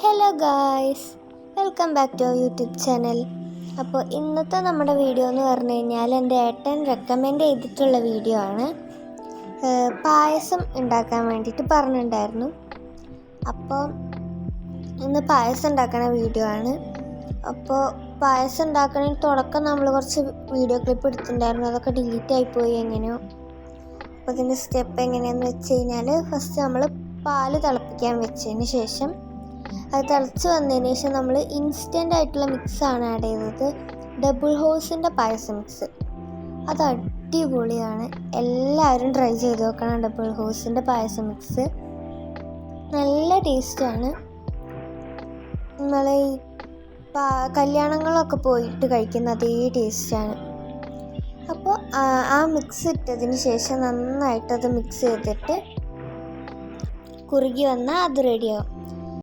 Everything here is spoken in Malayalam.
Hello guys, welcome back to YouTube channel. അപ്പോൾ ഇന്നത്തെ നമ്മുടെ വീഡിയോ എന്ന് പറഞ്ഞു കഴിഞ്ഞാൽ എൻ്റെ ഏട്ടൻ റെക്കമെൻഡ് ചെയ്തിട്ടുള്ള വീഡിയോ ആണ്. പായസം ഉണ്ടാക്കാൻ വേണ്ടിയിട്ട് പറഞ്ഞിട്ടുണ്ടായിരുന്നു. അപ്പോൾ ഇന്ന് പായസം ഉണ്ടാക്കുന്ന വീഡിയോ ആണ്. അപ്പോൾ പായസം ഉണ്ടാക്കണ തുടക്കം നമ്മൾ കുറച്ച് വീഡിയോ ക്ലിപ്പ് എടുത്തിട്ടുണ്ടായിരുന്നു, അതൊക്കെ ഡിലീറ്റ് ആയിപ്പോയി എങ്ങനെയോ. അപ്പോൾ അതിൻ്റെ സ്റ്റെപ്പ് എങ്ങനെയാണെന്ന് വെച്ച് കഴിഞ്ഞാൽ, ഫസ്റ്റ് നമ്മൾ പാല് തിളപ്പിക്കാൻ വെച്ചതിന് ശേഷം അത് തിളച്ച് വന്നതിന് ശേഷം നമ്മൾ ഇൻസ്റ്റൻ്റ് ആയിട്ടുള്ള മിക്സാണ് ആഡ് ചെയ്തത്. ഡബിൾ ഹോഴ്സിൻ്റെ പായസം മിക്സ്, അത് അടിപൊളിയാണ്. എല്ലാവരും ട്രൈ ചെയ്ത് നോക്കണം. ഡബിൾ ഹോഴ്സിൻ്റെ പായസം മിക്സ് നല്ല ടേസ്റ്റാണ്. നമ്മൾ ഈ കല്യാണങ്ങളൊക്കെ പോയിട്ട് കഴിക്കുന്ന അതേ ടേസ്റ്റാണ്. അപ്പോൾ ആ മിക്സ് ഇട്ടതിന് ശേഷം നന്നായിട്ടത് മിക്സ് ചെയ്തിട്ട് കുറുകി വന്നാൽ അത് റെഡിയാവും.